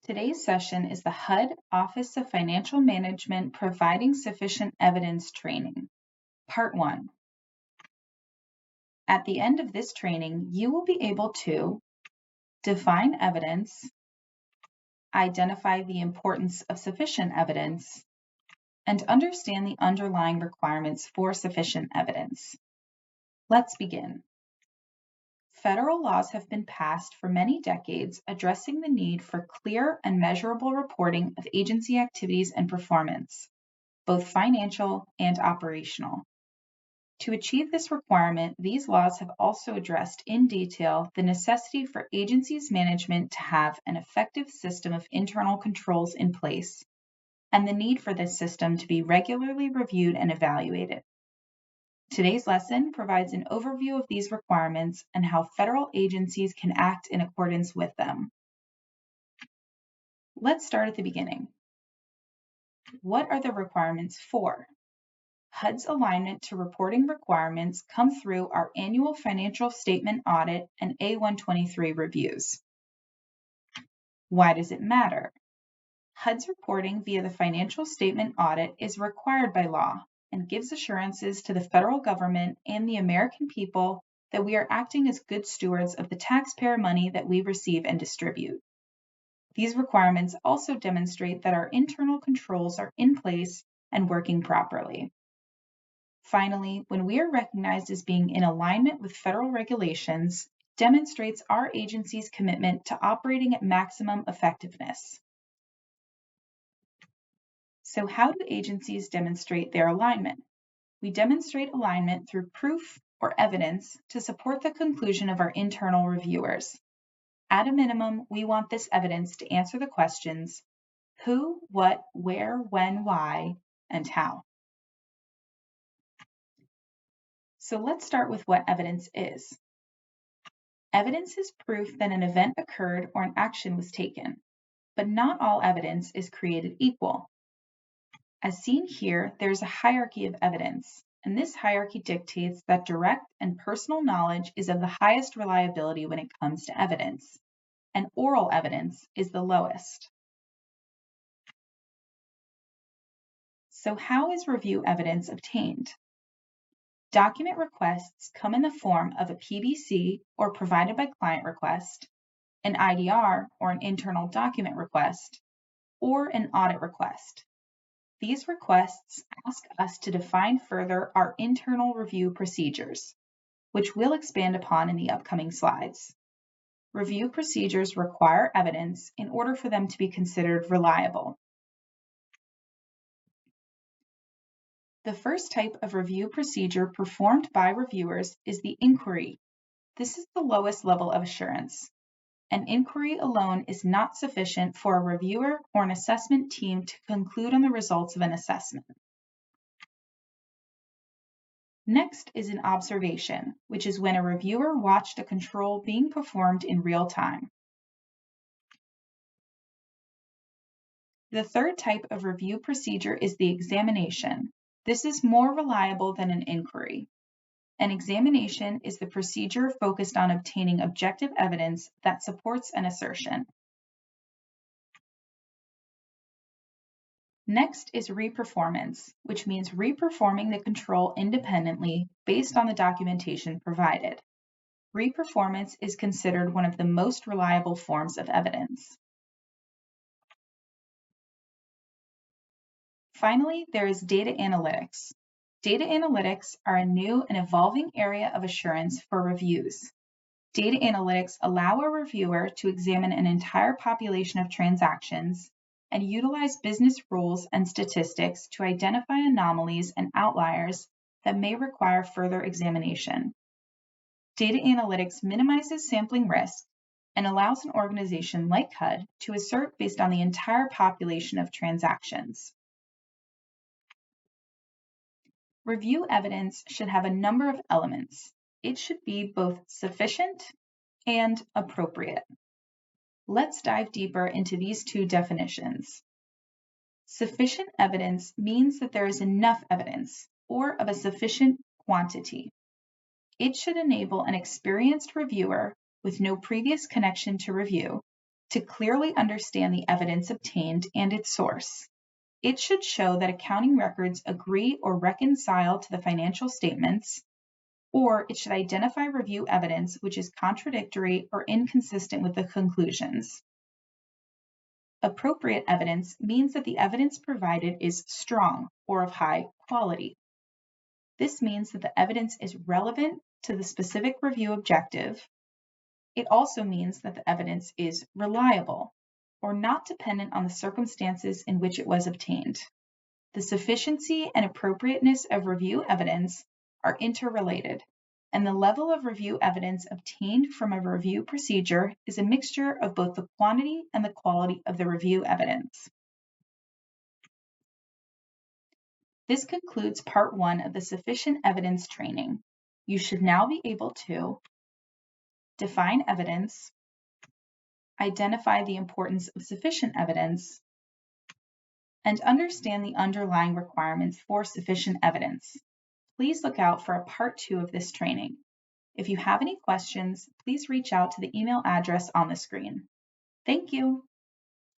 Today's session is the HUD Office of Financial Management Providing Sufficient Evidence Training, Part 1. At the end of this training, you will be able to define evidence, identify the importance of sufficient evidence, and understand the underlying requirements for sufficient evidence. Let's begin. Federal laws have been passed for many decades addressing the need for clear and measurable reporting of agency activities and performance, both financial and operational. To achieve this requirement, these laws have also addressed in detail the necessity for agencies' management to have an effective system of internal controls in place, and the need for this system to be regularly reviewed and evaluated. Today's lesson provides an overview of these requirements and how federal agencies can act in accordance with them. Let's start at the beginning. What are the requirements for? HUD's alignment to reporting requirements come through our annual financial statement audit and A123 reviews. Why does it matter? HUD's reporting via the financial statement audit is required by law and gives assurances to the federal government and the American people that we are acting as good stewards of the taxpayer money that we receive and distribute. These requirements also demonstrate that our internal controls are in place and working properly. Finally, when we are recognized as being in alignment with federal regulations, demonstrates our agency's commitment to operating at maximum effectiveness. So how do agencies demonstrate their alignment? We demonstrate alignment through proof or evidence to support the conclusion of our internal reviewers. At a minimum, we want this evidence to answer the questions who, what, where, when, why, and how. So let's start with what evidence is. Evidence is proof that an event occurred or an action was taken, but not all evidence is created equal. As seen here, there's a hierarchy of evidence, and this hierarchy dictates that direct and personal knowledge is of the highest reliability when it comes to evidence, and oral evidence is the lowest. So how is review evidence obtained? Document requests come in the form of a PBC or provided by client request, an IDR or an internal document request, or an audit request. These requests ask us to define further our internal review procedures, which we'll expand upon in the upcoming slides. Review procedures require evidence in order for them to be considered reliable. The first type of review procedure performed by reviewers is the inquiry. This is the lowest level of assurance. An inquiry alone is not sufficient for a reviewer or an assessment team to conclude on the results of an assessment. Next is an observation, which is when a reviewer watched a control being performed in real time. The third type of review procedure is the examination. This is more reliable than an inquiry. An examination is the procedure focused on obtaining objective evidence that supports an assertion. Next is reperformance, which means reperforming the control independently based on the documentation provided. Reperformance is considered one of the most reliable forms of evidence. Finally, there is data analytics. Data analytics are a new and evolving area of assurance for reviews. Data analytics allow a reviewer to examine an entire population of transactions and utilize business rules and statistics to identify anomalies and outliers that may require further examination. Data analytics minimizes sampling risk and allows an organization like HUD to assert based on the entire population of transactions. Review evidence should have a number of elements. It should be both sufficient and appropriate. Let's dive deeper into these two definitions. Sufficient evidence means that there is enough evidence, or of a sufficient quantity. It should enable an experienced reviewer with no previous connection to review to clearly understand the evidence obtained and its source. It should show that accounting records agree or reconcile to the financial statements, or it should identify review evidence which is contradictory or inconsistent with the conclusions. Appropriate evidence means that the evidence provided is strong or of high quality. This means that the evidence is relevant to the specific review objective. It also means that the evidence is reliable or not dependent on the circumstances in which it was obtained. The sufficiency and appropriateness of review evidence are interrelated, and the level of review evidence obtained from a review procedure is a mixture of both the quantity and the quality of the review evidence. This concludes part 1 of the sufficient evidence training. You should now be able to define evidence, identify the importance of sufficient evidence, and understand the underlying requirements for sufficient evidence. Please look out for a part 2 of this training. If you have any questions, please reach out to the email address on the screen. Thank you.